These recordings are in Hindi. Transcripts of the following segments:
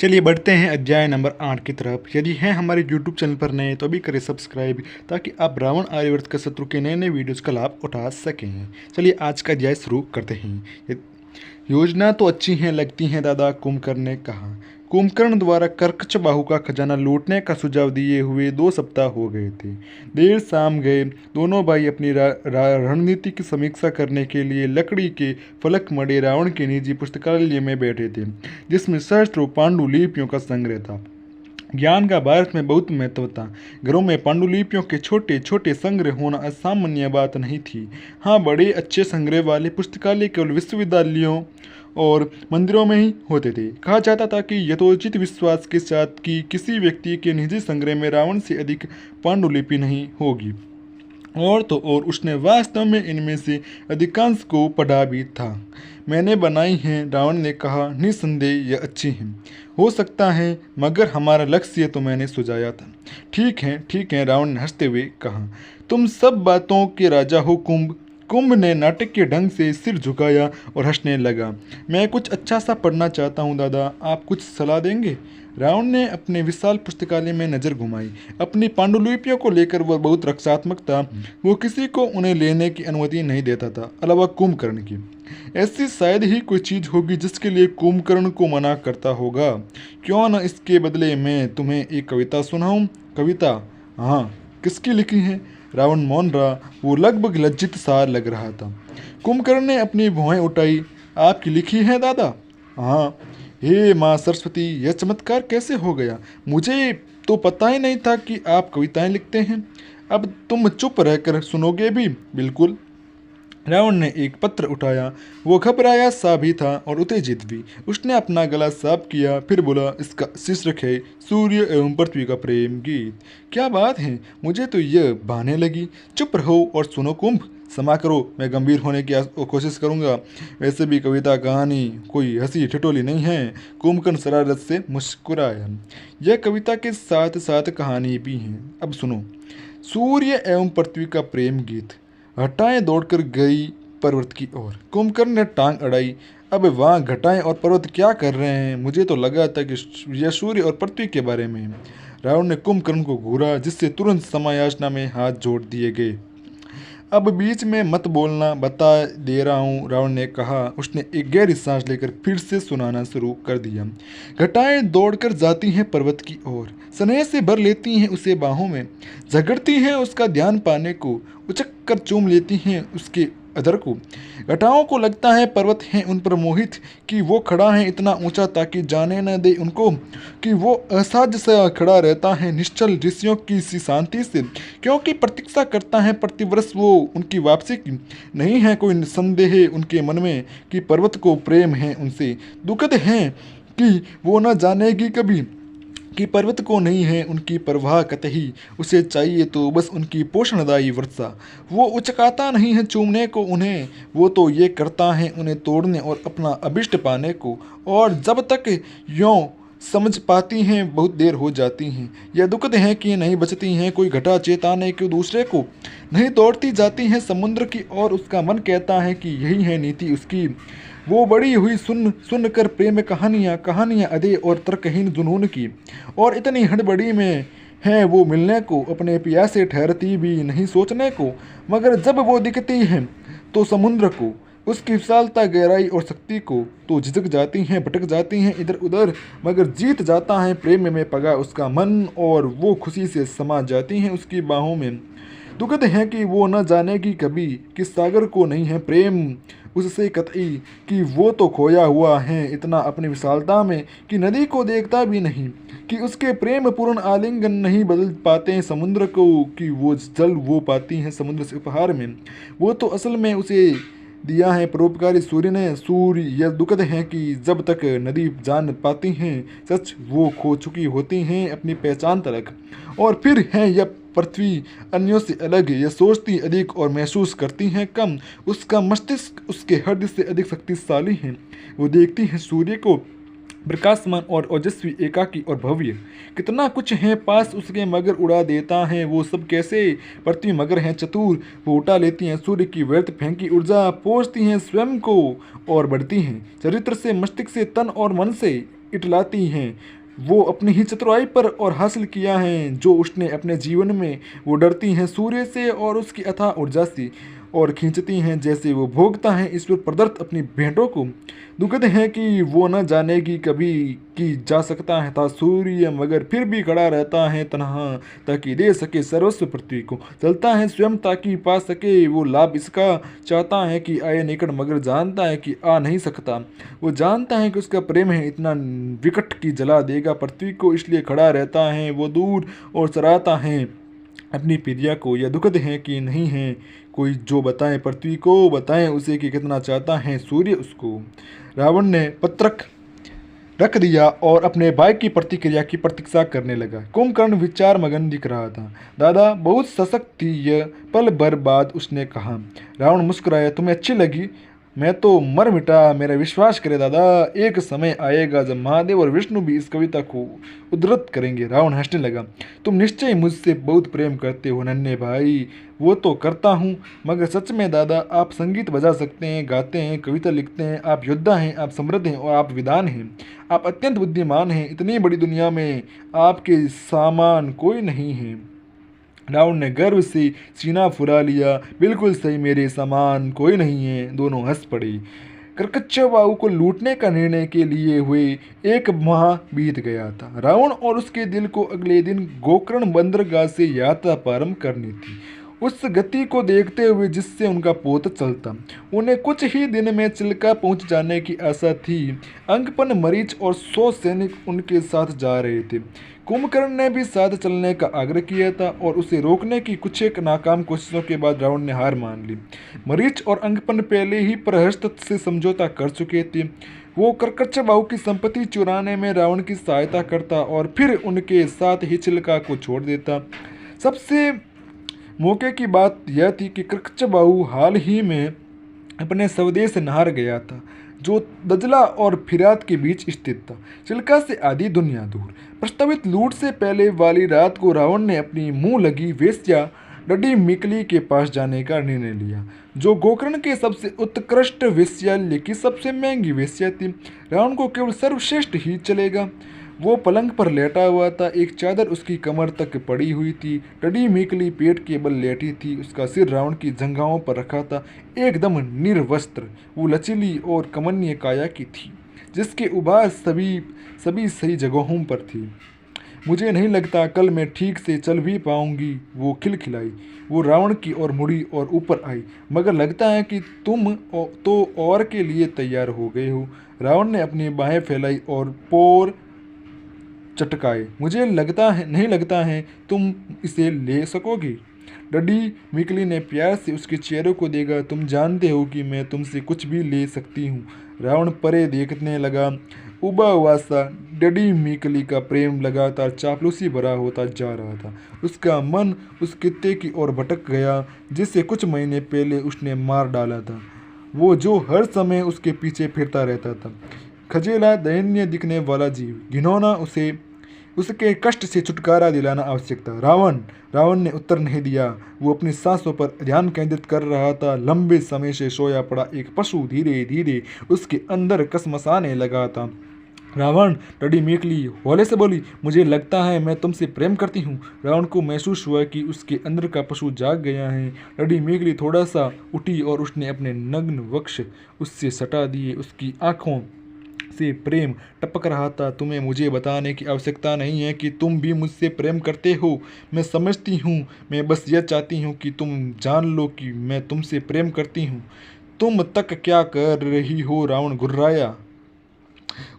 चलिए बढ़ते हैं अध्याय नंबर 8 की तरफ। यदि हैं हमारे यूट्यूब चैनल पर नए तो अभी करें सब्सक्राइब, ताकि आप रावण आर्यवर्त का शत्रु के नए नए वीडियोज़ का लाभ उठा सकें। चलिए आज का अध्याय शुरू करते हैं। योजना तो अच्छी हैं लगती हैं दादा, कुंभकर्ण ने कहा। कुंभकर्ण द्वारा कर्कच बाहु का खजाना लूटने का सुझाव दिए हुए 2 सप्ताह हो गए थे। देर शाम गए दोनों भाई अपनी रणनीति की समीक्षा करने के लिए लकड़ी के फलक मड़े रावण के निजी पुस्तकालय में बैठे थे, जिसमें सहस्त्रों पांडुलिपियों का संग्रह था। ज्ञान का भारत में बहुत महत्व था। घरों में पांडुलिपियों के छोटे छोटे संग्रह होना असामान्य बात नहीं थी। हाँ, बड़े अच्छे संग्रह वाले पुस्तकालय केवल विश्वविद्यालयों और मंदिरों में ही होते थे। कहा जाता था कि यथोचित विश्वास के साथ कि किसी व्यक्ति के निजी संग्रह में रावण से अधिक पांडुलिपि नहीं होगी। और तो और उसने वास्तव में इनमें से अधिकांश को पढ़ा भी था। मैंने बनाई हैं, रावण ने कहा। निस्संदेह यह अच्छी हैं, हो सकता है, मगर हमारा लक्ष्य तो मैंने सुझाया था। ठीक है, रावण ने हंसते हुए कहा। तुम सब बातों के राजा हो कुंभ। कुंभ ने नाटक के ढंग से सिर झुकाया और हंसने लगा। मैं कुछ अच्छा सा पढ़ना चाहता हूँ दादा, आप कुछ सलाह देंगे? रावण ने अपने विशाल पुस्तकालय में नजर घुमाई। अपनी पांडुलिपियों को लेकर वह बहुत रक्षात्मक था। वो किसी को उन्हें लेने की अनुमति नहीं देता था, अलावा कुंभकर्ण की। ऐसी शायद ही कोई चीज होगी जिसके लिए कुंभकर्ण को मना करता होगा। क्यों न इसके बदले मैं तुम्हें एक कविता सुनाऊं? कविता? हाँ, किसकी लिखी है? रावण मौन रहा। वो लगभग लज्जित सा लग रहा था। कुंभकर्ण ने अपनी भौहें उठाई। आपकी लिखी है दादा? हाँ। हे माँ सरस्वती, यह चमत्कार कैसे हो गया? मुझे तो पता ही नहीं था कि आप कविताएं लिखते हैं। अब तुम चुप रहकर सुनोगे भी? बिल्कुल। रावण ने एक पत्र उठाया। वो घबराया सा भी था और उत्तेजित भी। उसने अपना गला साफ किया, फिर बोला, इसका शीर्षक है सूर्य एवं पृथ्वी का प्रेम गीत। क्या बात है, मुझे तो यह बहाने लगी। चुप रहो और सुनो कुंभ। क्षमा करो, मैं गंभीर होने की कोशिश करूंगा। वैसे भी कविता कहानी कोई हंसी ठिठोली नहीं है। कुंभकर्ण शरारत से मुस्कुराया। यह कविता के साथ साथ कहानी भी है। अब सुनो। सूर्य एवं पृथ्वी का प्रेम गीत। घटाएं दौड़कर गई पर्वत की ओर। कुंभकर्ण ने टांग अड़ाई। अब वहाँ घटाएं और पर्वत क्या कर रहे हैं? मुझे तो लगा था कि यह सूर्य और पृथ्वी के बारे में है। रावण ने कुंभकर्ण को घूरा, जिससे तुरंत समायाचना में हाथ जोड़ दिए गए। अब बीच में मत बोलना, बता दे रहा हूँ, रावण ने कहा। उसने एक गहरी सांस लेकर फिर से सुनाना शुरू कर दिया। घटाएं दौड़कर जाती हैं पर्वत की ओर, स्नेह से भर लेती हैं उसे बाहों में, झगड़ती हैं उसका ध्यान पाने को, उचक कर चूम लेती हैं उसके अधर को। घटाओं को लगता है पर्वत हैं उन पर मोहित, कि वो खड़ा है इतना ऊंचा ताकि जाने न दे उनको, कि वो असहज सा खड़ा रहता है निश्चल ऋषियों की सी शांति से, क्योंकि प्रतीक्षा करता है प्रतिवर्ष वो उनकी वापसी की। नहीं है कोई संदेह उनके मन में कि पर्वत को प्रेम है उनसे। दुखद है कि वो न जानेगी कभी कि पर्वत को नहीं है उनकी परवाह कतई। उसे चाहिए तो बस उनकी पोषणदायी वर्षा। वो उचकाता नहीं है चूमने को उन्हें, वो तो ये करता है उन्हें तोड़ने और अपना अभिष्ट पाने को। और जब तक यों समझ पाती हैं बहुत देर हो जाती हैं। यह दुखद है कि नहीं बचती हैं कोई घटा चेताने के दूसरे को, नहीं दौड़ती जाती हैं समुद्र की ओर। उसका मन कहता है कि यही है नीति उसकी। वो बड़ी हुई सुन कर प्रेम कहानियाँ अधे और तर्कहीन जुनून की, और इतनी हड़बड़ी में है वो मिलने को, अपने प्यासे ठहरती भी नहीं सोचने को। मगर जब वो दिखती हैं तो समुद्र को, उसकी विशालता गहराई और शक्ति को, तो झिझक जाती हैं, भटक जाती हैं इधर उधर। मगर जीत जाता है प्रेम में पगा उसका मन, और वो खुशी से समा जाती हैं उसकी बाहों में। दुखद है कि वो न जानेगी कभी कि सागर को नहीं है प्रेम उससे कतई, कि वो तो खोया हुआ है इतना अपनी विशालता में कि नदी को देखता भी नहीं, कि उसके प्रेम पूर्ण आलिंगन नहीं बदल पाते हैं समुद्र को, कि वो जल वो पाती हैं समुद्र से उपहार में। वो तो असल में उसे दिया है परोपकारी सूर्य ने। सूर्य, यह दुखद है कि जब तक नदी जान पाती हैं सच, वो खो चुकी होती हैं अपनी पहचान तलक। और फिर है यह पृथ्वी अन्यों से अलग, यह सोचती अधिक और महसूस करती हैं कम। उसका मस्तिष्क उसके हृदय से अधिक शक्तिशाली है। वो देखती है सूर्य को प्रकाशमान और ओजस्वी, एकाकी और भव्य। कितना कुछ है पास उसके, मगर उड़ा देता है वो सब कैसे? पृथ्वी मगर है चतुर, वो उठा लेती हैं सूर्य की व्यर्थ फेंकी ऊर्जा, पोषती हैं स्वयं को और बढ़ती हैं चरित्र से, मस्तिष्क से, तन और मन से। इटलाती हैं। वो अपनी ही चतुराई पर और हासिल किया है जो उसने अपने जीवन में। वो डरती हैं सूर्य से और उसकी अथाह ऊर्जा से, और खींचती हैं जैसे वो भोगता है ईश्वर प्रदत्त अपनी भेंटों को। दुखद है कि वो न जानेगी कभी कि जा सकता है था सूर्य, मगर फिर भी खड़ा रहता है तनहा, ताकि दे सके सर्वस्व पृथ्वी को। चलता है स्वयं ताकि पा सके वो लाभ इसका, चाहता है कि आए निकट मगर जानता है कि आ नहीं सकता। वो जानता है कि उसका प्रेम है इतना विकट कि जला देगा पृथ्वी को, इसलिए खड़ा रहता है वो दूर और सराहता है अपनी प्रिया को। यह दुखद है कि नहीं है कोई जो बताए पृथ्वी को, बताएं उसे कि कितना चाहता है सूर्य उसको। रावण ने पत्रक रख दिया और अपने भाई की प्रतिक्रिया की प्रतीक्षा करने लगा। कुंभकर्ण विचार मगन दिख रहा था। दादा बहुत सशक्त थी यह, पल भर बाद उसने कहा। रावण मुस्कुराया, तुम्हें अच्छी लगी? मैं तो मर मिटा, मेरा विश्वास करे दादा, एक समय आएगा जब महादेव और विष्णु भी इस कविता को उद्धृत करेंगे। रावण हंसने लगा। तुम निश्चय मुझसे बहुत प्रेम करते हो नन्हे भाई। वो तो करता हूँ, मगर सच में दादा, आप संगीत बजा सकते हैं, गाते हैं, कविता लिखते हैं, आप योद्धा हैं, आप समृद्ध हैं और आप विद्वान हैं। आप अत्यंत बुद्धिमान हैं। इतनी बड़ी दुनिया में आपके सामान कोई नहीं है। रावण ने गर्व से सीना फुला लिया। बिल्कुल सही, मेरे समान कोई नहीं है। दोनों हंस पड़े। करकच्चाबाऊ को लूटने का निर्णय के लिए हुए 1 माह बीत गया था। रावण और उसके दिल को अगले दिन गोकर्ण बंदरगाह से यात्रा प्रारंभ करनी थी, उस गति को देखते हुए जिससे उनका पोत चलता। उन्हें कुछ ही दिन में चिल्का पहुंच जाने की आशा थी। अंकपन, मरीच और 100 सैनिक उनके साथ जा रहे थे। कुंभकर्ण ने भी साथ चलने का आग्रह किया था और उसे रोकने की कुछ एक नाकाम कोशिशों के बाद रावण ने हार मान ली। मरीच और अंकपन पहले ही प्रहस्त से समझौता कर चुके थे। वो करकच्चाबाऊ की संपत्ति चुराने में रावण की सहायता करता और फिर उनके साथ ही चिल्का को छोड़ देता। सबसे मौके की बात यह थी कि करकच्चाबाऊ हाल ही में अपने स्वदेश नहार गया था, जो दजला और फिरात के बीच स्थित था, चिल्का से आधी दुनिया दूर। प्रस्तावित लूट से पहले वाली रात को रावण ने अपनी मुंह लगी वेश्या डडी मिकली के पास जाने का निर्णय लिया, जो गोकर्ण के सबसे उत्कृष्ट वेश्यालय की सबसे महंगी वेश्या थी। रावण को केवल सर्वश्रेष्ठ ही चलेगा। वो पलंग पर लेटा हुआ था, एक चादर उसकी कमर तक पड़ी हुई थी। डडी मिकली पेट के बल लेटी थी, उसका सिर रावण की जंघाओं पर रखा था, एकदम निर्वस्त्र। वो लचीली और कमनीय काया की थी, जिसके उभार सभी सही जगहों पर थी। मुझे नहीं लगता कल मैं ठीक से चल भी पाऊंगी, वो खिलखिलाई। वो रावण की ओर मुड़ी और ऊपर आई। मगर लगता है कि तुम तो और के लिए तैयार हो गए हो। रावण ने अपनी बाहें फैलाई और पोर चटकाए। मुझे नहीं लगता है तुम इसे ले सकोगी। डडी मिकली ने प्यार से उसके चेहरे को देखा। तुम जानते हो कि मैं तुमसे कुछ भी ले सकती हूँ। रावण परे देखने लगा। उबा हुआ सा डडी मिकली का प्रेम लगातार चापलूसी भरा होता जा रहा था। उसका मन उस कुत्ते की ओर भटक गया जिसे कुछ महीने पहले उसने मार डाला था, वो जो हर समय उसके पीछे फिरता रहता था। खजेला, दैन्य दिखने वाला जीव, घिनौना। उसके कष्ट से छुटकारा दिलाना आवश्यक था। रावण ने उत्तर नहीं दिया। वो अपनी सांसों पर ध्यान केंद्रित कर रहा था। लंबे समय से सोया पड़ा एक पशु धीरे धीरे उसके अंदर कसमसाने लगा था। रावण, डडी मिकली हौले से बोली, मुझे लगता है मैं तुमसे प्रेम करती हूँ। रावण को महसूस हुआ कि उसके अंदर का पशु जाग गया है। डडी मिकली थोड़ा सा उठी और उसने अपने नग्न वक्ष उससे सटा दिए। उसकी आंखों से प्रेम टपक रहा था। तुम्हें मुझे बताने की आवश्यकता नहीं है कि तुम भी मुझसे प्रेम करते हो। मैं समझती हूँ। मैं बस यह चाहती हूँ कि तुम जान लो कि मैं तुमसे प्रेम करती हूँ। तुम तक क्या कर रही हो? रावण घुर्राया।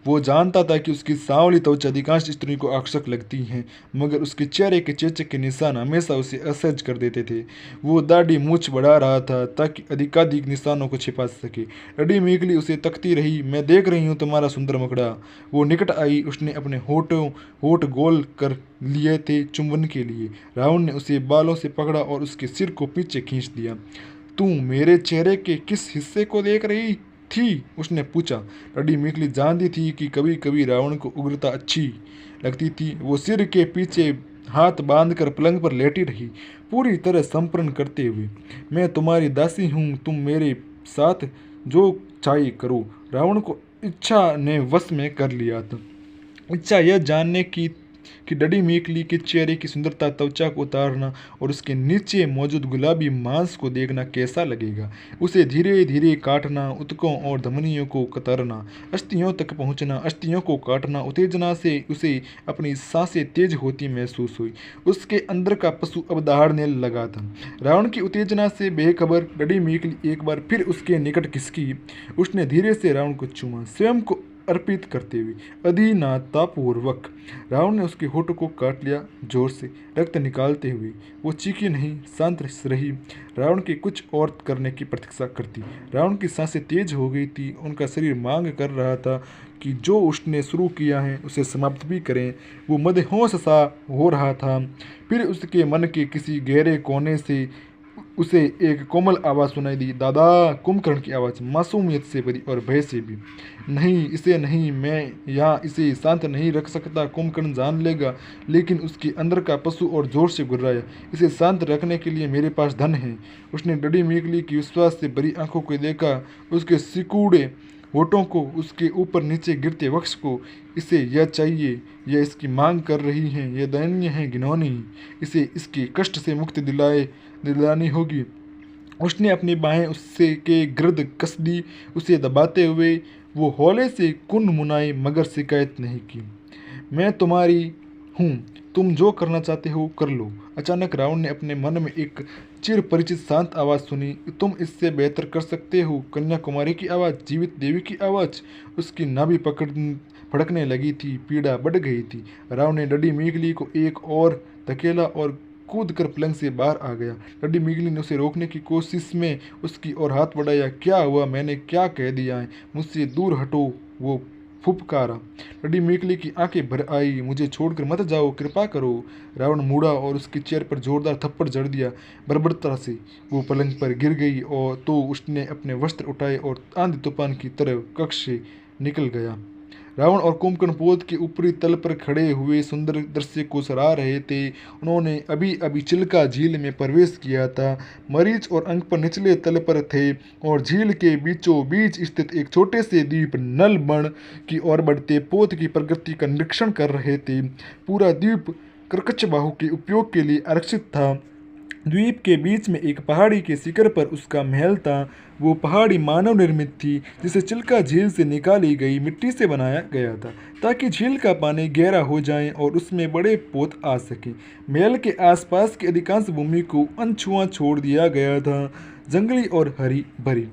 वो जानता था कि उसकी सांवली त्वचा अधिकांश स्त्रियों को आकर्षक लगती हैं, मगर उसके चेहरे के चेचक के निशान हमेशा उसे असहज कर देते थे। वो दाढ़ी मूछ बढ़ा रहा था ताकि अधिकाधिक निशानों को छिपा सके। डडी मिकली उसे तकती रही। मैं देख रही हूँ तुम्हारा सुंदर मुखड़ा। वो निकट आई। उसने अपने होठ गोल कर लिए थे चुंबन के लिए। रावण ने उसे बालों से पकड़ा और उसके सिर को पीछे खींच दिया। तू मेरे चेहरे के किस हिस्से को देख रही थी? उसने पूछा। डडी मिकली जानती थी कि कभी कभी रावण को उग्रता अच्छी लगती थी। वो सिर के पीछे हाथ बांधकर पलंग पर लेटी रही, पूरी तरह समर्पण करते हुए। मैं तुम्हारी दासी हूँ, तुम मेरे साथ जो चाहे करो। रावण को इच्छा ने वश में कर लिया था। इच्छा यह जानने की कि डडी मीकली के चेहरे की सुंदरता त्वचा को उतारना और उसके नीचे मौजूद गुलाबी मांस को देखना कैसा लगेगा। उसे धीरे धीरे काटना, ऊतकों और धमनियों को कतरना, अस्थियों तक पहुंचना, अस्थियों को काटना। उत्तेजना से उसे अपनी सांसें तेज होती महसूस हुई। उसके अंदर का पशु अब दहाड़ने लगा था। रावण की उत्तेजना से बेखबर डडी मीकली एक बार फिर उसके निकट खिसकी। उसने धीरे से रावण को चूमा, स्वयं को अर्पित करते हुए, अधीनतापूर्वक। रावण ने उसके होठों को काट लिया, जोर से रक्त निकालते हुए। वो चीखी नहीं, शांत रही, रावण के कुछ और करने की प्रतीक्षा करती। रावण की सांसें तेज हो गई थी, उनका शरीर मांग कर रहा था कि जो उसने शुरू किया है उसे समाप्त भी करें। वो मदहोश सा हो रहा था। फिर उसके मन के किसी गहरे कोने से उसे एक कोमल आवाज़ सुनाई दी, दादा। कुंभकर्ण की आवाज़ मासूमियत से भरी और भय से भी। नहीं, इसे नहीं, मैं यहाँ इसे शांत नहीं रख सकता। कुंभकर्ण जान लेगा। लेकिन उसके अंदर का पशु और जोर से गुर्राया, इसे शांत रखने के लिए मेरे पास धन है। उसने डडी मीकली की विश्वास से भरी आंखों को देखा, उसके सिकुड़े होठों को, उसके ऊपर नीचे गिरते वक्ष को। इसे यह चाहिए, यह इसकी मांग कर रही है, यह दयनीय है, घिनौनी। इसे इसके कष्ट से मुक्ति दिलानी होगी। उसने अपनी बाहें उससे के गिर्द कस दी, उसे दबाते हुए वो हौले से कुन मुनाई, मगर शिकायत नहीं की। मैं तुम्हारी हूँ, तुम जो करना चाहते हो कर लो। अचानक रावण ने अपने मन में एक चिर परिचित शांत आवाज़ सुनी, तुम इससे बेहतर कर सकते हो। कन्याकुमारी की आवाज़, जीवित देवी की आवाज़। उसकी नाभि फड़कने लगी थी, पीड़ा बढ़ गई थी। रावण ने डडी मीकली को एक और धकेला और कूद कर पलंग से बाहर आ गया। डडी मीकली ने उसे रोकने की कोशिश में उसकी ओर हाथ बढ़ाया। क्या हुआ? मैंने क्या कह दिया है? मुझसे दूर हटो, वो फुफकारा। डडी मीकली की आंखें भर आई। मुझे छोड़कर मत जाओ, कृपा करो। रावण मुड़ा और उसके चेहरे पर जोरदार थप्पड़ जड़ दिया। बर्बरता से वो पलंग पर गिर गई और तो उसने अपने वस्त्र उठाए और आंधी तूफान की तरह कक्ष से निकल गया। रावण और कुंभकर्ण पोत के ऊपरी तल पर खड़े हुए सुंदर दृश्य को सराह रहे थे। उन्होंने अभी अभी चिल्का झील में प्रवेश किया था। मरीच और अंक पर निचले तल पर थे और झील के बीचों बीच स्थित एक छोटे से द्वीप नलबन की ओर बढ़ते पोत की प्रगति का निरीक्षण कर रहे थे। पूरा द्वीप कर्कचबाहु के उपयोग के लिए आरक्षित था। द्वीप के बीच में एक पहाड़ी के शिखर पर उसका महल था। वो पहाड़ी मानव निर्मित थी, जिसे चिल्का झील से निकाली गई मिट्टी से बनाया गया था, ताकि झील का पानी गहरा हो जाए और उसमें बड़े पोत आ सके। महल के आसपास की अधिकांश भूमि को अनछुआ छोड़ दिया गया था, जंगली और हरी भरी।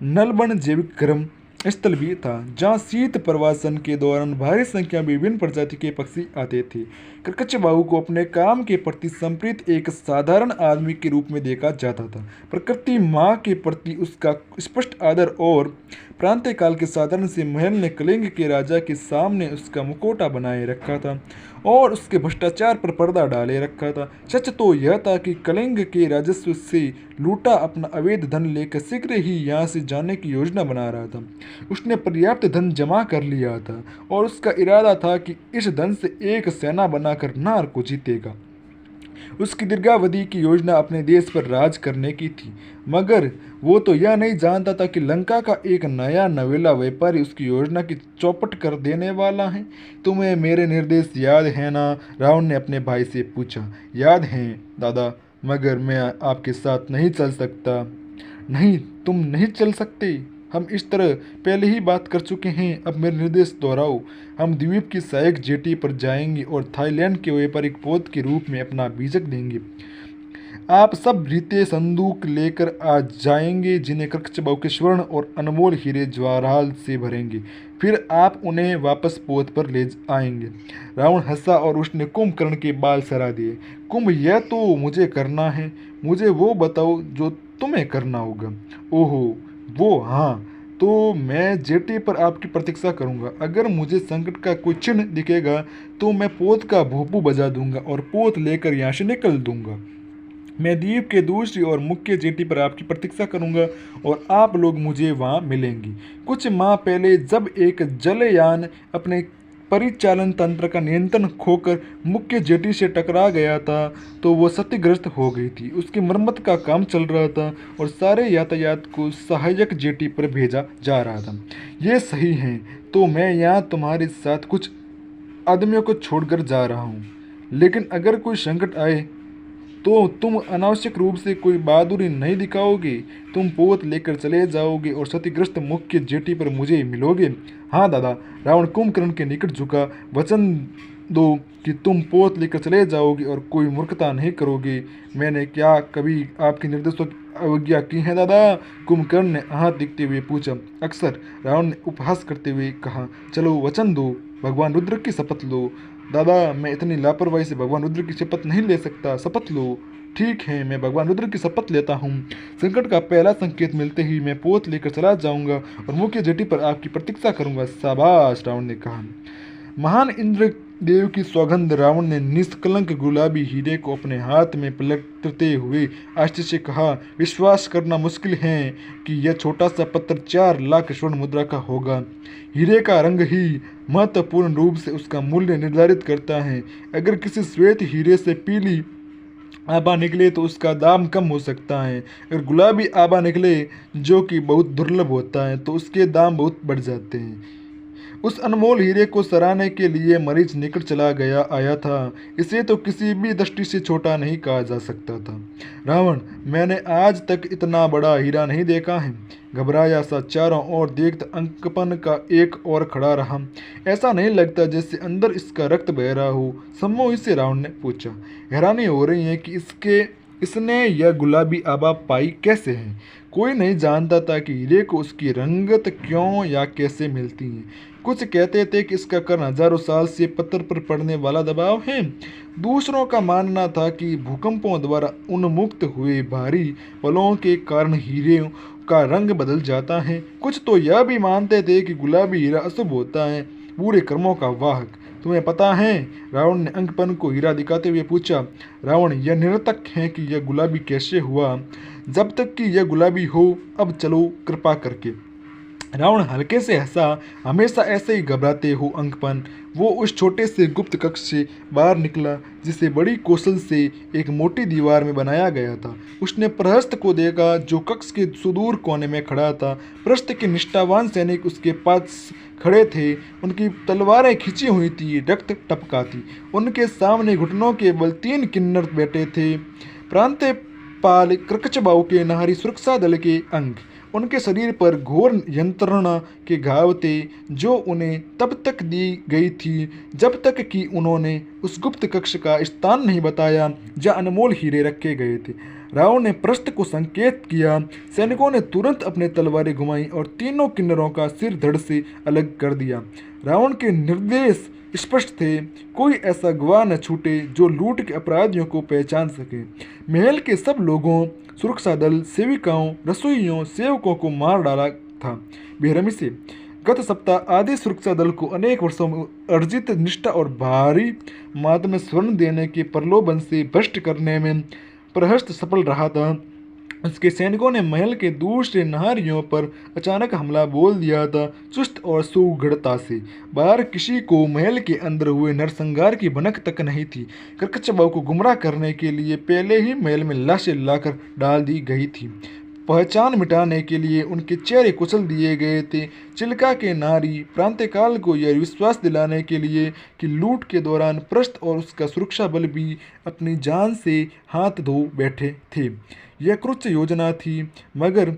नलबन जैविक गर्म स्थल भी था, जहाँ शीत प्रवासन के दौरान भारी संख्या में विभिन्न प्रजाति के पक्षी आते थे। कर्कचबाहु को अपने काम के प्रति समर्पित एक साधारण आदमी के रूप में देखा जाता था। प्रकृति माँ के प्रति उसका स्पष्ट आदर और प्रांतकाल के साधन से महल ने कलिंग के राजा के सामने उसका मुखौटा बनाए रखा था और उसके भ्रष्टाचार पर पर्दा डाले रखा था। सच तो यह था कि कलिंग के राजस्व से लूटा अपना अवैध धन लेकर शीघ्र ही यहाँ से जाने की योजना बना रहा था। उसने पर्याप्त धन जमा कर लिया था और उसका इरादा था कि इस धन से एक सेना बनाकर नार को जीतेगा। उसकी दीर्घावधि की योजना अपने देश पर राज करने की थी, मगर वो तो यह नहीं जानता था कि लंका का एक नया नवेला व्यापारी उसकी योजना की चौपट कर देने वाला है। तुम्हें मेरे निर्देश याद है ना? रावण ने अपने भाई से पूछा। याद हैं दादा, मगर मैं आपके साथ नहीं चल सकता। नहीं, तुम नहीं चल सकते। हम इस तरह पहले ही बात कर चुके हैं, अब मेरे निर्देश दोहराओ। हम द्वीप की सहायक जेटी पर जाएंगे और थाईलैंड के व्यापारिक पोत के रूप में अपना बीजक देंगे। आप सब रीते संदूक लेकर आ जाएंगे, जिन्हें कर्कचबाहु के स्वर्ण और अनमोल हीरे ज्वाराल से भरेंगे। फिर आप उन्हें वापस पोत पर ले आएंगे। रावण हंसा और उसने कुंभकर्ण के बाल सरा दिए। कुंभ, यह तो मुझे करना है, मुझे वो बताओ जो तुम्हें करना होगा। ओहो वो, हाँ, तो मैं जेटी पर आपकी प्रतीक्षा करूंगा। अगर मुझे संकट का कोई चिन्ह दिखेगा तो मैं पोत का भोपू बजा दूंगा और पोत लेकर यहाँ से निकल दूंगा। मैं द्वीप के दूसरी और मुख्य जेटी पर आपकी प्रतीक्षा करूंगा और आप लोग मुझे वहां मिलेंगी। कुछ माह पहले जब एक जलयान अपने परिचालन तंत्र का नियंत्रण खोकर मुख्य जेटी से टकरा गया था, तो वो क्षतिग्रस्त हो गई थी। उसकी मरम्मत का काम चल रहा था और सारे यातायात को सहायक जेटी पर भेजा जा रहा था। ये सही है, तो मैं यहाँ तुम्हारे साथ कुछ आदमियों को छोड़कर जा रहा हूँ, लेकिन अगर कोई संकट आए तो तुम अनावश्यक रूप से कोई बहादुरी नहीं दिखाओगे। तुम पोत लेकर चले जाओगे और क्षतिग्रस्त मुख्य जेटी पर मुझे मिलोगे। हाँ दादा, रावण कुंभकर्ण के निकट झुका। वचन दो कि तुम पोत लेकर चले जाओगे और कोई मूर्खता नहीं करोगे। मैंने क्या कभी आपके निर्देशों की अवज्ञा की है दादा? कुंभकर्ण ने हाथ दिखते हुए पूछा। अक्सर, रावण ने उपहास करते हुए कहा। चलो वचन दो, भगवान रुद्र की शपथ लो। दादा, मैं इतनी लापरवाही से भगवान रुद्र की शपथ नहीं ले सकता। शपथ लो। ठीक है, मैं भगवान रुद्र की शपथ लेता हूँ। संकट का पहला संकेत मिलते ही मैं पोत लेकर चला जाऊंगा और मुख्य जेटी पर आपकी प्रतीक्षा करूंगा। शाबाश, रावण ने कहा। महान इंद्र देव की सौगंध। रावण ने निष्कलंक गुलाबी हीरे को अपने हाथ में पलटते हुए आश्चर्य से कहा। विश्वास करना मुश्किल है कि यह छोटा सा पत्थर 4 लाख स्वर्ण मुद्रा का होगा। हीरे का रंग ही महत्वपूर्ण रूप से उसका मूल्य निर्धारित करता है। अगर किसी श्वेत हीरे से पीली आभा निकले तो उसका दाम कम हो सकता है। अगर गुलाबी आभा निकले, जो कि बहुत दुर्लभ होता है, तो उसके दाम बहुत बढ़ जाते हैं। उस अनमोल हीरे को सराहने के लिए मरीच निकट चला आया था। इसे तो किसी भी दृष्टि से छोटा नहीं कहा जा सकता था। रावण, मैंने आज तक इतना बड़ा हीरा नहीं देखा है। घबराया सा चारों ओर देखता अंकपन का एक और खड़ा रहा। ऐसा नहीं लगता जैसे अंदर इसका रक्त बह रहा हो। सम्मोहित से रावण ने पूछा। हैरानी हो रही है कि इसने यह गुलाबी आभा पाई कैसे है। कोई नहीं जानता था कि हीरे को उसकी रंगत क्यों या कैसे मिलती है। कुछ कहते थे कि इसका कारण हजारों साल से पत्थर पर पड़ने वाला दबाव है। दूसरों का मानना था कि भूकंपों द्वारा उन्मुक्त हुए भारी पलों के कारण हीरे का रंग बदल जाता है। कुछ तो यह भी मानते थे कि गुलाबी हीरा अशुभ होता है, बुरे कर्मों का वाहक। तुम्हें पता है? रावण ने अंकपन को हीरा दिखाते हुए पूछा। रावण, यह निरर्थक है कि यह गुलाबी कैसे हुआ। जब तक कि यह गुलाबी हो, अब चलो कृपा करके। रावण हल्के से हंसा। हमेशा ऐसे ही घबराते हो अंकपन। वो उस छोटे से गुप्त कक्ष से बाहर निकला जिसे बड़ी कौशल से एक मोटी दीवार में बनाया गया था। उसने प्रहस्त को देखा जो कक्ष के सुदूर कोने में खड़ा था। प्रहस्त के निष्ठावान सैनिक उसके पास खड़े थे। उनकी तलवारें खिंची हुई थी, रक्त टपका थी। उनके सामने घुटनों के बल 3 किन्नर बैठे थे। प्रांतपाल कृकचबाऊ के नाहरी सुरक्षा दल के अंग। उनके शरीर पर घोर यंत्रणा के घाव थे जो उन्हें तब तक दी गई थी जब तक कि उन्होंने उस गुप्त कक्ष का स्थान नहीं बताया जहाँ अनमोल हीरे रखे गए थे। रावण ने प्रस्थ को संकेत किया। सैनिकों ने तुरंत अपने तलवारें घुमाई और तीनों किन्नरों का सिर धड़ से अलग कर दिया। रावण के निर्देश स्पष्ट थे। कोई ऐसा गवाह न छूटे जो लूट के अपराधियों को पहचान सके। महल के सब लोगों, सुरक्षा दल, सेविकाओं, रसोइयों, सेवकों को मार डाला था बेरहमी से। गत सप्ताह आधे सुरक्षा दल को अनेक वर्षों में अर्जित निष्ठा और भारी मात्रा में स्वर्ण देने के प्रलोभन से भ्रष्ट करने में प्रहस्त सफल रहा था। उसके सैनिकों ने महल के दूसरे नाहरियों पर अचानक हमला बोल दिया था, चुस्त और सुगढ़ता से। बाहर किसी को महल के अंदर हुए नरसंहार की भनक तक नहीं थी। करकचबाऊ को गुमराह करने के लिए पहले ही महल में लाशें लाकर डाल दी गई थी। पहचान मिटाने के लिए उनके चेहरे कुचल दिए गए थे। चिल्का के नारी प्रांतकाल को यह विश्वास दिलाने के लिए कि लूट के दौरान प्रस्थ और उसका सुरक्षा बल भी अपनी जान से हाथ धो बैठे थे। यह क्रूर योजना थी, मगर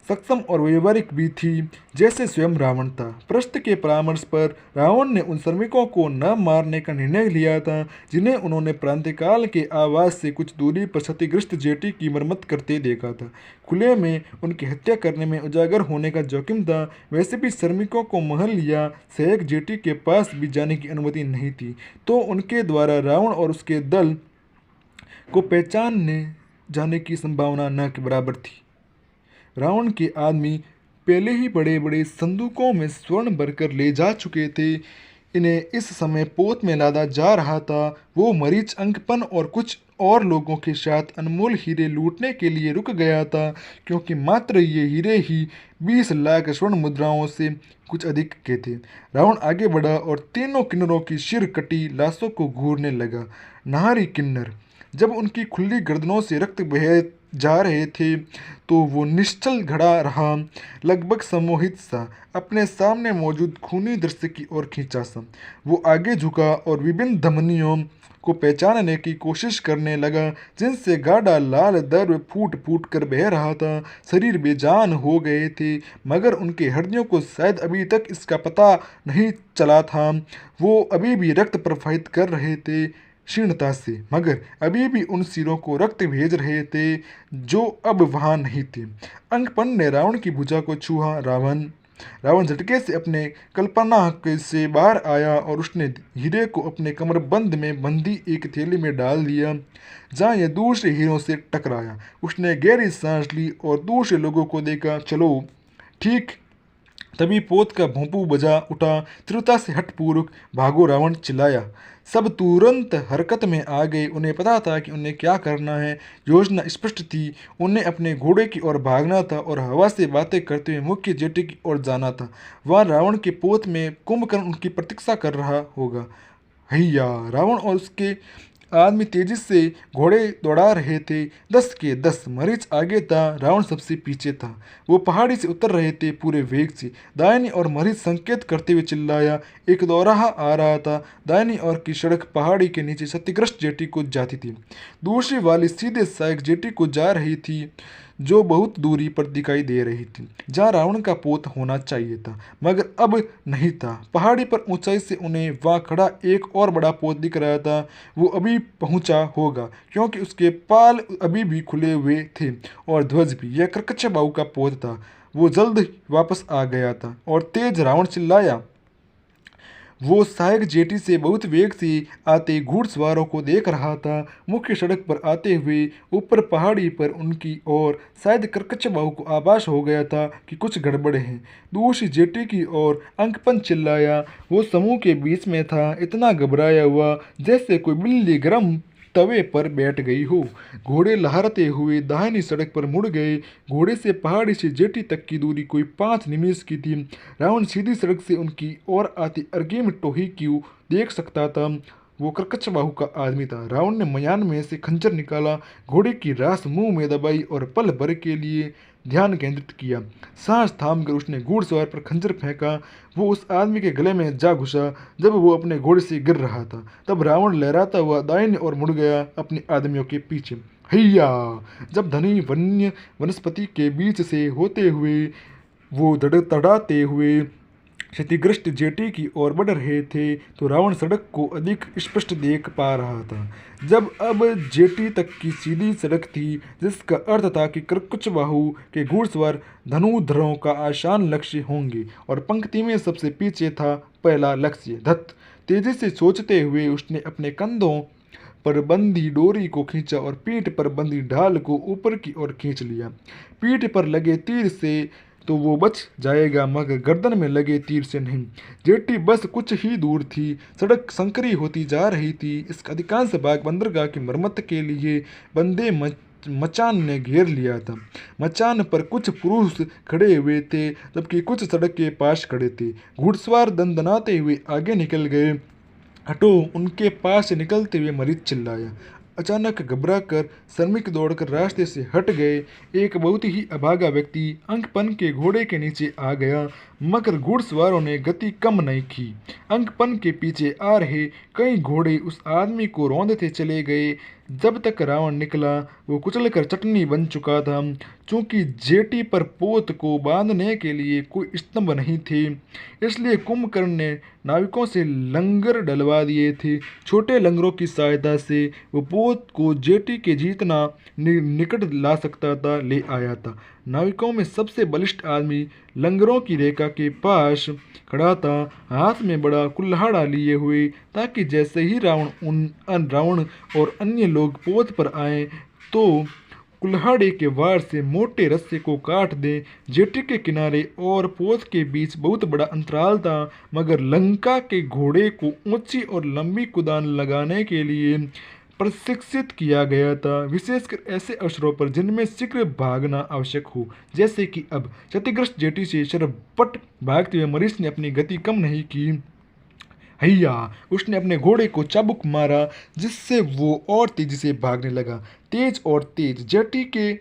सक्षम और व्यवहारिक भी थी, जैसे स्वयं रावण था। प्रस्थ के परामर्श पर रावण ने उन श्रमिकों को न मारने का निर्णय लिया था जिन्हें उन्होंने प्रांतकाल के आवास से कुछ दूरी पर क्षतिग्रस्त जेटी की मरम्मत करते देखा था। खुले में उनकी हत्या करने में उजागर होने का जोखिम था। वैसे भी श्रमिकों को महल या सहायक जेटी के पास भी जाने की अनुमति नहीं थी, तो उनके द्वारा रावण और उसके दल को पहचानने जाने की संभावना न के बराबर थी। रावण के आदमी पहले ही बड़े बड़े संदूकों में स्वर्ण भरकर ले जा चुके थे। इन्हें इस समय पोत में लादा जा रहा था। वो मरीच, अंकपन और कुछ और लोगों के साथ अनमोल हीरे लूटने के लिए रुक गया था, क्योंकि मात्र ये हीरे ही 20 लाख स्वर्ण मुद्राओं से कुछ अधिक के थे। रावण आगे बढ़ा और तीनों किन्नरों की सिर कटी लाशों को घूरने लगा। नाहरी किन्नर जब उनकी खुली गर्दनों से रक्त बह जा रहे थे तो वो निश्चल खड़ा रहा, लगभग सम्मोहित सा, अपने सामने मौजूद खूनी दृश्य की ओर खींचा सा। वो आगे झुका और विभिन्न धमनियों को पहचानने की कोशिश करने लगा, जिनसे गाढ़ा लाल द्रव्य फूट फूट कर बह रहा था। शरीर बेजान हो गए थे, मगर उनके हड्डियों को शायद अभी तक इसका पता नहीं चला था। वो अभी भी रक्त प्रवाहित कर रहे थे क्षीणता से, मगर अभी भी उन सिरों को रक्त भेज रहे थे जो अब वहां नहीं थे। अंगपन ने रावण की भुजा को छुआ। रावण रावण झटके से अपने कल्पना से बाहर आया और उसने हीरे को अपने कमरबंद में बंधी एक थैली में डाल दिया, जहाँ यह दूसरे हीरों से टकराया। उसने गहरी सांस ली और दूसरे लोगों को देखा। चलो ठीक तभी पोत का भोंपू बजा उठा। तीव्रता से हठपूर्वक भागो, रावण चिल्लाया। सब तुरंत हरकत में आ गए। उन्हें पता था कि उन्हें क्या करना है। योजना स्पष्ट थी। उन्हें अपने घोड़े की ओर भागना था और हवा से बातें करते हुए मुख्य जेटी की ओर जाना था। वहाँ रावण के पोत में कुंभकर्ण उनकी प्रतीक्षा कर रहा होगा। हैया! रावण और उसके आदमी तेजी से घोड़े दौड़ा रहे थे। 10 के 10। मरीच आगे था, रावण सबसे पीछे था। वो पहाड़ी से उतर रहे थे पूरे वेग से। दाहिनी और मरीच संकेत करते हुए चिल्लाया। एक दोराहा आ रहा था। दाहिनी ओर की सड़क पहाड़ी के नीचे क्षतिग्रस्त जेटी को जाती थी। दूसरी वाली सीधे सहायक जेटी को जा रही थी, जो बहुत दूरी पर दिखाई दे रही थी, जहाँ रावण का पोत होना चाहिए था, मगर अब नहीं था। पहाड़ी पर ऊंचाई से उन्हें वहाँ खड़ा एक और बड़ा पोत दिख रहा था। वो अभी पहुंचा होगा, क्योंकि उसके पाल अभी भी खुले हुए थे और ध्वज भी। यह कर्कशबाहु का पोत था। वो जल्द वापस आ गया था और तेज रावण चिल्लाया। वो सहायक जेटी से बहुत वेग से आते घुड़सवारों को देख रहा था। मुख्य सड़क पर आते हुए ऊपर पहाड़ी पर उनकी ओर शायद कर्कशबाहु को आभास हो गया था कि कुछ गड़बड़ है। दूसरी जेटी की ओर अंकपन चिल्लाया। वो समूह के बीच में था, इतना घबराया हुआ जैसे कोई बिल्ली गर्म तवे पर बैठ गई हो। घोड़े लहराते हुए दाहिनी सड़क पर मुड़ गए। घोड़े से पहाड़ी से जेटी तक की दूरी कोई 5 निमेष की थी। रावण सीधी सड़क से उनकी ओर आती अर्गेम टोही क्यों देख सकता था। वो कर्कशबाहु का आदमी था। रावण ने मयान में से खंजर निकाला, घोड़े की रास मुंह में दबाई और पल भर के लिए ध्यान केंद्रित किया। सांस थामकर उसने घुड़सवार पर खंजर फेंका। वो उस आदमी के गले में जा घुसा जब वो अपने घोड़े से गिर रहा था। तब रावण लहराता हुआ दाहिनी ओर मुड़ गया, अपने आदमियों के पीछे। हैया! जब धनी वन्य वनस्पति के बीच से होते हुए वो तड़ाते हुए क्षतिग्रस्त जेटी की ओर बढ़ रहे थे, तो रावण सड़क को अधिक स्पष्ट देख पा रहा था। जब अब जेटी तक की सीधी सड़क थी, जिसका अर्थ था कि कर्कशबाहु के घुड़सवार धनुधरों का आसान लक्ष्य होंगे, और पंक्ति में सबसे पीछे था पहला लक्ष्य। धत! तेजी से सोचते हुए उसने अपने कंधों पर बंधी डोरी को खींचा और पीठ पर बंधी ढाल को ऊपर की ओर खींच लिया। पीठ पर लगे तीर से तो वो बच जाएगा, मगर गर्दन में लगे तीर से नहीं। जेटी बस कुछ ही दूर थी। सड़क संकरी होती जा रही थी। इसका अधिकांश भाग बंदरगाह की मरम्मत के लिए बंदे मचान ने घेर लिया था। मचान पर कुछ पुरुष खड़े हुए थे, जबकि कुछ सड़क के पास खड़े थे। घुड़सवार दंदनाते हुए आगे निकल गए। हटो! उनके पास से निकलते हुए मरीच चिल्लाया। अचानक घबरा कर श्रमिक दौड़कर रास्ते से हट गए। एक बहुत ही अभागा व्यक्ति अंकपन के घोड़े के नीचे आ गया, मगर घुड़सवारों ने गति कम नहीं की। अंकपन के पीछे आ रहे कई घोड़े उस आदमी को रौंदते चले गए। जब तक रावण निकला, वो कुचलकर चटनी बन चुका था। चूंकि जेटी पर पोत को बांधने के लिए कोई स्तंभ नहीं थे, इसलिए कुंभकर्ण ने नाविकों से लंगर डलवा दिए थे। छोटे लंगरों की सहायता से वो पोत को जेटी के जितना निकट ला सकता था, ले आया था। नाविकों में सबसे बलिष्ठ आदमी लंगरों की रेखा के पास खड़ा था, हाथ में बड़ा कुल्हाड़ा लिए हुए, ताकि जैसे ही रावण और अन्य लोग पोत पर आए तो कुल्हाड़े के वार से मोटे रस्से को काट दें। जेटी के किनारे और पोत के बीच बहुत बड़ा अंतराल था, मगर लंका के घोड़े को ऊंची और लंबी कुदान लगाने के लिए प्रशिक्षित किया गया था, विशेषकर ऐसे अवसरों पर जिनमें शीघ्र भागना आवश्यक हो, जैसे कि अब। क्षतिग्रस्त जेटी से शरपट भागते हुए मरीच ने अपनी गति कम नहीं की। हैया। उसने अपने घोड़े को चाबुक मारा, जिससे वो और तेजी से भागने लगा, तेज और तेज। जेटी के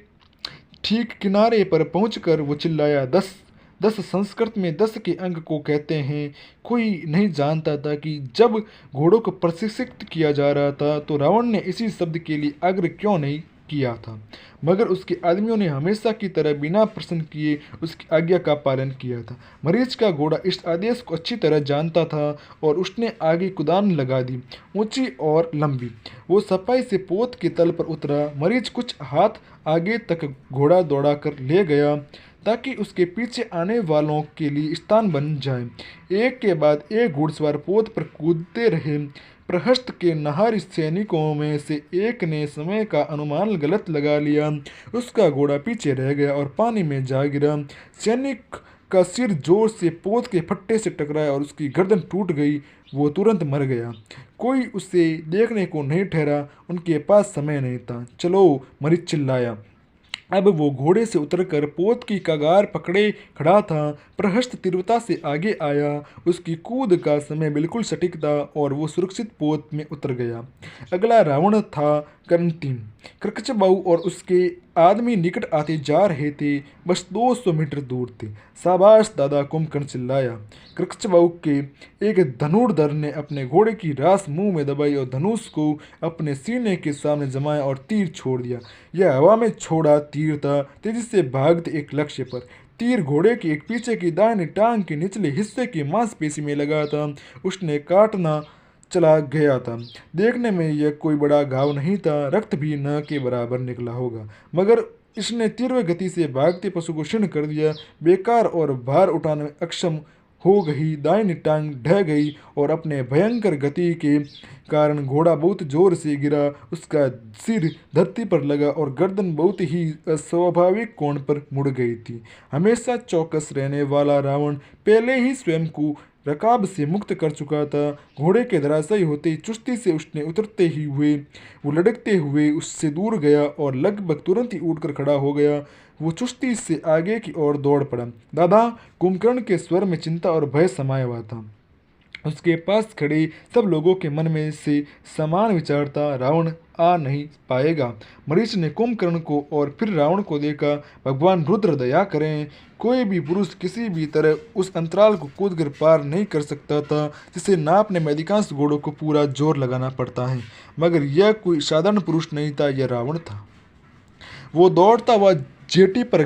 ठीक किनारे पर पहुंचकर वो चिल्लाया, 10। 10 संस्कृत में 10 के अंक को कहते हैं। कोई नहीं जानता था कि जब घोड़ों को प्रशिक्षित किया जा रहा था तो रावण ने इसी शब्द के लिए आग्रह क्यों नहीं किया था, मगर उसके आदमियों ने हमेशा की तरह बिना प्रश्न किए उसकी आज्ञा का पालन किया था। मरीच का घोड़ा इस आदेश को अच्छी तरह जानता था और उसने आगे कुदान लगा दी, ऊंची और लंबी। वो सफाई से पोत के तल पर उतरा। मरीच कुछ हाथ आगे तक घोड़ा दौड़ा कर ले गया ताकि उसके पीछे आने वालों के लिए स्थान बन जाए। एक के बाद एक घुड़सवार पोत पर कूदते रहे। प्रहस्त के नाहार सैनिकों में से एक ने समय का अनुमान गलत लगा लिया। उसका घोड़ा पीछे रह गया और पानी में जा गिरा। सैनिक का सिर जोर से पोत के फट्टे से टकराया और उसकी गर्दन टूट गई। वो तुरंत मर गया। कोई उसे देखने को नहीं ठहरा, उनके पास समय नहीं था। चलो, मरीच चिल्लाया। अब वो घोड़े से उतरकर पोत की कगार पकड़े खड़ा था। प्रहस्त तीव्रता से आगे आया। उसकी कूद का समय बिल्कुल सटीक था और वो सुरक्षित पोत में उतर गया। अगला रावण था कर्णतिम। कृकचबाऊ और उसके आदमी निकट आते जा रहे थे, बस 200 मीटर दूर थे। शाबाश दादा, कुंभकर्ण चिल्लाया। कृकचबाऊ के एक धनुर्धर ने अपने घोड़े की रास मुंह में दबाई और धनुष को अपने सीने के सामने जमाया और तीर छोड़ दिया। यह हवा में छोड़ा तीर था, तेजी से भागते एक लक्ष्य पर। तीर घोड़े की एक पीछे की दाहिनी टांग के निचले हिस्से की मांसपेशी में लगा था। उसने काटना चला गया था। देखने में यह कोई बड़ा घाव नहीं था, रक्त भी न के बराबर निकला होगा, मगर इसने तीव्र गति से भागते पशु को क्षीण कर दिया। बेकार और भार उठाने में अक्षम हो गई। दाहिनी टांग ढह गई और अपने भयंकर गति के कारण घोड़ा बहुत जोर से गिरा। उसका सिर धरती पर लगा और गर्दन बहुत ही अस्वाभाविक कोण पर मुड़ गई थी। हमेशा चौकस रहने वाला रावण पहले ही स्वयं को रकाब से मुक्त कर चुका था। घोड़े के धराशायी होते ही चुस्ती से उसने उतरते ही हुए वो लड़कते हुए उससे दूर गया और लगभग तुरंत ही उठकर खड़ा हो गया। वो चुस्ती से आगे की ओर दौड़ पड़ा। दादा, कुंभकर्ण के स्वर में चिंता और भय समाया हुआ था। उसके पास खड़े सब लोगों के मन में से समान विचार था, रावण आ नहीं पाएगा। मरीच ने कुंभकर्ण को और फिर रावण को देखा। भगवान रुद्र दया करें, कोई भी पुरुष किसी भी तरह उस अंतराल को कूदकर पार नहीं कर सकता था जिसे नापने में अधिकांश घोड़ों को पूरा जोर लगाना पड़ता है, मगर यह कोई साधारण पुरुष नहीं था, यह रावण था। वो दौड़ता हुआ जेटी पर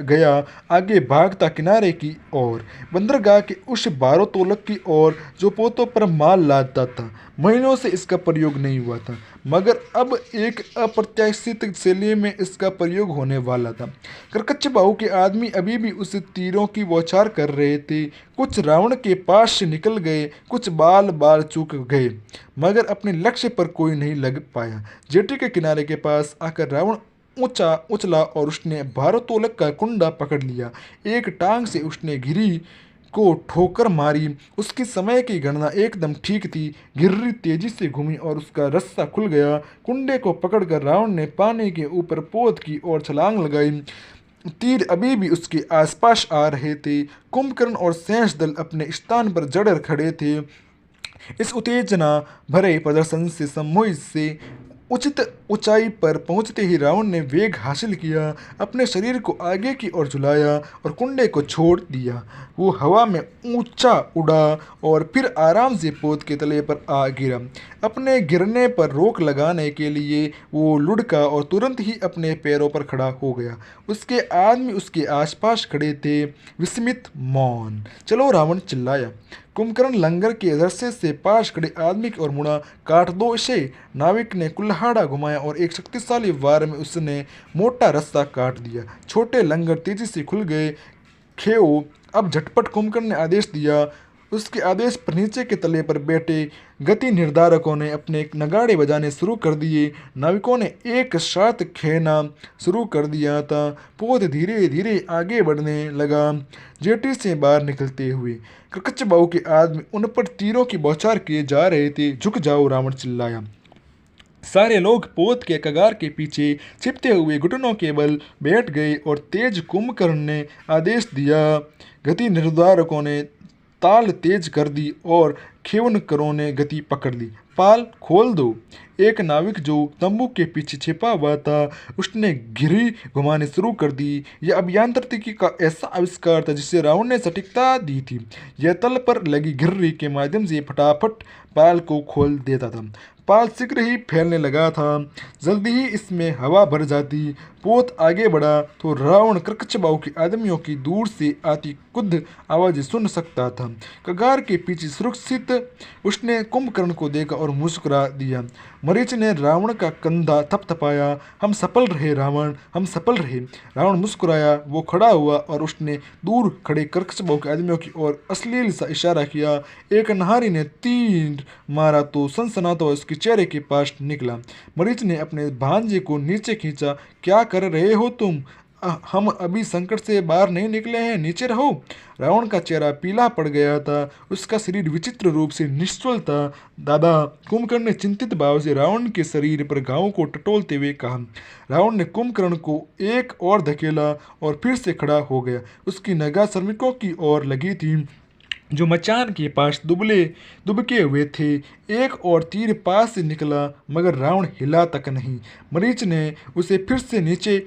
गया, आगे भागता किनारे की ओर, बंदरगाह के उस भारोत्तोलक की ओर जो पोतों पर माल लादता था। महीनों से इसका प्रयोग नहीं हुआ था, मगर अब एक अप्रत्याशित शैली में इसका प्रयोग होने वाला था। करकच्चबाहु के आदमी अभी भी उस तीरों की बौछार कर रहे थे। कुछ रावण के पास से निकल गए, कुछ बाल बाल चूक गए, मगर अपने लक्ष्य पर कोई नहीं लग पाया। जेटी के किनारे के पास आकर रावण ऊंचा उछला और उसने भारोत्तोलक का कुंडा पकड़ लिया। एक टांग से उसने घिरी को ठोकर मारी। उसकी समय की गणना एकदम ठीक थी। घिर्री तेजी से घूमी और उसका रस्सा खुल गया। कुंडे को पकड़कर रावण ने पानी के ऊपर पोत की ओर छलांग लगाई। तीर अभी भी उसके आसपास आ रहे थे। कुंभकर्ण और शेष दल अपने स्थान पर जड़ खड़े थे। इस उत्तेजना भरे प्रदर्शन से सम्मोहित से उचित ऊंचाई पर पहुंचते ही रावण ने वेग हासिल किया, अपने शरीर को आगे की ओर झुलाया और कुंडे को छोड़ दिया। वो हवा में ऊंचा उड़ा और फिर आराम से पोत के तले पर आ गिरा। अपने गिरने पर रोक लगाने के लिए वो लुढ़का और तुरंत ही अपने पैरों पर खड़ा हो गया। उसके आदमी उसके आसपास खड़े थे, विस्मित मौन। चलो, रावण चिल्लाया। कुंभकर्ण लंगर के रस्से से पास खड़े आदमी की ओर मुड़ा। काट दो इसे। नाविक ने कुल्हाड़ा घुमाया और एक शक्तिशाली वार में उसने मोटा रस्सा काट दिया। छोटे लंगर तेजी से खुल गए। खेओ। अब झटपट कुंभकर्ण ने आदेश दिया। उसके आदेश पर नीचे के तले पर बैठे गति निर्धारकों ने अपने नगाड़े बजाने शुरू कर दिए। नाविकों ने एक साथ खेना शुरू कर दिया था। पोत धीरे धीरे आगे बढ़ने लगा, जेटी से बाहर निकलते हुए। करकच्चबाहु के आदमी उन पर तीरों की बौछार किए जा रहे थे। झुक जाओ, रावण चिल्लाया। सारे लोग पोत के कगार के पीछे छिपते हुए घुटनों के बल बैठ गए और तेज कुंभकर्ण ने आदेश दिया। गति निर्धारकों ने ताल तेज कर दी और खेवनकरों ने गति पकड़ ली। पाल खोल दो। एक नाविक जो तंबू के पीछे छिपा हुआ था उसने घिरी घुमाने शुरू कर दी। यह अभियांत्रिकी का ऐसा आविष्कार था जिसे रावण ने सटीकता दी थी। यह तल पर लगी घिर्री के माध्यम से फटाफट पाल को खोल देता था। पाल शीघ्र ही फैलने लगा था। जल्दी ही इसमें हवा भर जाती। पोत आगे बढ़ा तो रावण कर्कशबाहु के आदमियों की दूर से आती कुद्ध आवाज़ सुन सकता था। कगार के पीछे सुरक्षित उसने कुंभकर्ण को देखा और मुस्कुरा दिया। मरीच ने रावण का कंधा थपथपाया। हम सफल रहे रावण, हम सफल रहे। रावण मुस्कुराया। वो खड़ा हुआ और उसने दूर खड़े कर्कशबाहु के आदमियों की ओर अश्लील सा इशारा किया। एक नहारी ने तीर मारा तो सनसनाता हुआ उसके चेहरे के पास निकला। मरीच ने अपने भांजे को नीचे खींचा। क्या कर रहे हो तुम? हम अभी संकट से बाहर नहीं निकले हैं, नीचे रहो। रावण का चेहरा पीला पड़ गया था। उसका शरीर विचित्र रूप से निश्चल था। दादा, कुंभकर्ण ने चिंतित भाव से रावण के शरीर पर घावों को टटोलते हुए कहा। रावण ने कुंभकर्ण को एक और धकेला और फिर से खड़ा हो गया। उसकी निगाह श्रमिकों की ओर लगी थी जो मचान के पास दुबके हुए थे। एक और तीर पास से निकला मगर रावण हिला तक नहीं। मरीच ने उसे फिर से नीचे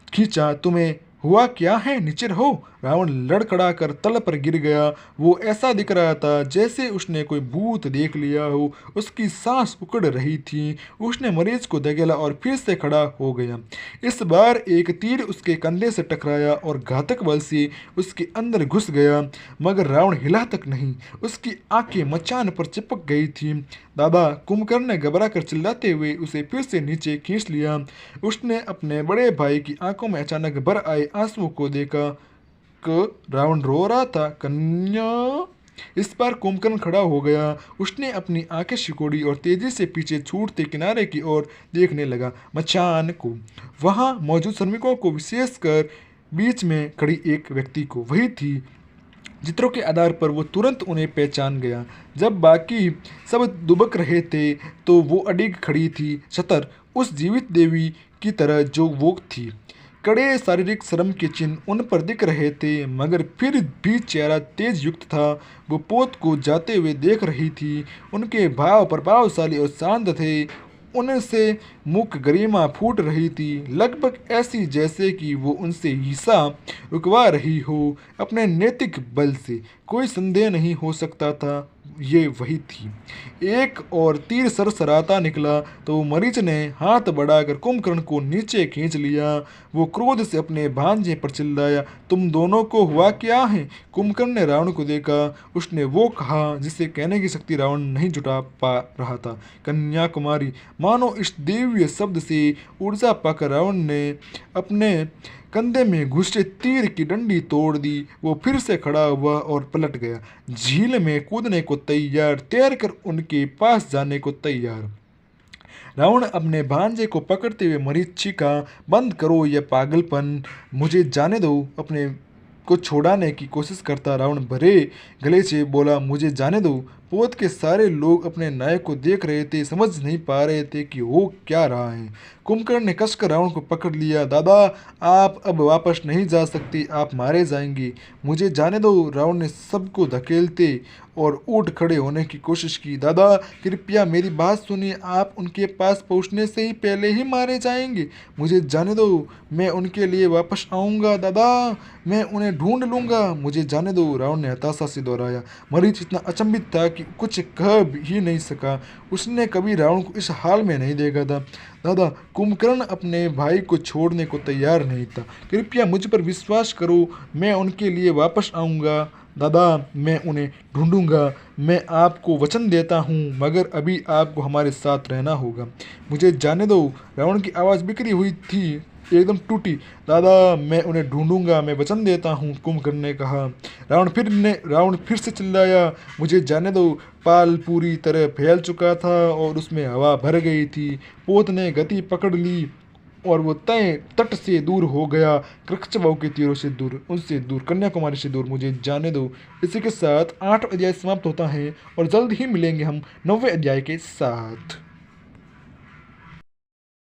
खींचा। तुम्हें हुआ क्या है? नीचे रहो। रावण लड़खड़ा कर तल पर गिर गया। वो ऐसा दिख रहा था जैसे उसने कोई भूत देख लिया हो। उसकी सांस उकड़ रही थी। उसने मरीज को धकेला और फिर से खड़ा हो गया। इस बार एक तीर उसके कंधे से टकराया और घातक बल से उसके अंदर घुस गया मगर रावण हिला तक नहीं। उसकी आंखें मचान पर चिपक गई थी। दादा, कुंभकर्ण ने घबरा कर चिल्लाते हुए उसे फिर से नीचे खींच लिया। उसने अपने बड़े भाई की आंखों में अचानक भर आए आंसुओं को देखा। रावण रो रहा था। कन्या। इस बार कुंभकर्ण खड़ा हो गया। उसने अपनी आंखें सिकोड़ी और तेजी से पीछे छूटते किनारे की ओर देखने लगा, मचान को। वहां मौजूद श्रमिकों को, विशेषकर बीच में खड़ी एक व्यक्ति को। वही थी। चित्रों के आधार पर वो तुरंत उन्हें पहचान गया। जब बाकी सब दुबक रहे थे तो वो अडिग खड़ी थी, छतर उस जीवित देवी की तरह जो वो थी। कड़े शारीरिक श्रम के चिन्ह उन पर दिख रहे थे मगर फिर भी चेहरा तेज युक्त था। वो पोत को जाते हुए देख रही थी। उनके भाव प्रभावशाली और शांत थे। उनसे मुख गरिमा फूट रही थी, लगभग ऐसी जैसे कि वो उनसे ईर्ष्या रुकवा रही हो अपने नैतिक बल से। कोई संदेह नहीं हो सकता था ये वही थी। एक और तीर सरसराता निकला तो मरीच ने हाथ बढ़ाकर कुंभकर्ण को नीचे खींच लिया। वो क्रोध से अपने भांजे पर चिल्लाया, तुम दोनों को हुआ क्या है? कुंभकर्ण ने रावण को देखा। उसने वो कहा जिसे कहने की शक्ति रावण नहीं जुटा पा रहा था, कन्याकुमारी। मानो इस दिव्य शब्द से ऊर्जा पाकर रावण ने अपने कंधे में घुसे तीर की डंडी तोड़ दी। वो फिर से खड़ा हुआ और पलट गया, झील में कूदने को तैयार, तैरकर उनके पास जाने को तैयार। रावण अपने भांजे को पकड़ते हुए मरीची का, बंद करो यह पागलपन, मुझे जाने दो। अपने को छोड़ाने की कोशिश करता रावण भरे गले से बोला, मुझे जाने दो। पोत के सारे लोग अपने नायक को देख रहे थे, समझ नहीं पा रहे थे कि हो क्या रहा है। कुंभकर्ण ने कसकर रावण को पकड़ लिया। दादा, आप अब वापस नहीं जा सकते, आप मारे जाएंगे, मुझे जाने दो। रावण ने सबको धकेलते और उठ खड़े होने की कोशिश की। दादा, कृपया मेरी बात सुनिए, आप उनके पास पहुंचने से ही पहले ही मारे जाएंगे, मुझे जाने दो। मैं उनके लिए वापस आऊँगा दादा, मैं उन्हें ढूंढ लूँगा, मुझे जाने दो। रावण ने हताशा से दोहराया। मरीच इतना अचंभित था कि कुछ कह ही नहीं सका। उसने कभी रावण को इस हाल में नहीं देखा था। दादा, कुंभकर्ण अपने भाई को छोड़ने को तैयार नहीं था। कृपया मुझ पर विश्वास करो, मैं उनके लिए वापस आऊँगा दादा, मैं उन्हें ढूंढूंगा। मैं आपको वचन देता हूँ, मगर अभी आपको हमारे साथ रहना होगा, मुझे जाने दो। रावण की आवाज़ बिखरी हुई थी, एकदम टूटी। दादा, मैं उन्हें ढूंढूंगा, मैं वचन देता हूँ, कुंभकर्ण ने कहा। रावण फिर से चिल्लाया, मुझे जाने दो। पाल पूरी तरह फैल चुका था और उसमें हवा भर गई थी। पोत ने गति पकड़ ली और वो तय तट से दूर हो गया, कृच्छबाहु के तीरों से दूर, उनसे दूर, कन्याकुमारी से दूर, मुझे जाने दो। इसी के साथ 8 अध्याय समाप्त होता है और जल्द ही मिलेंगे हम 9वें अध्याय के साथ।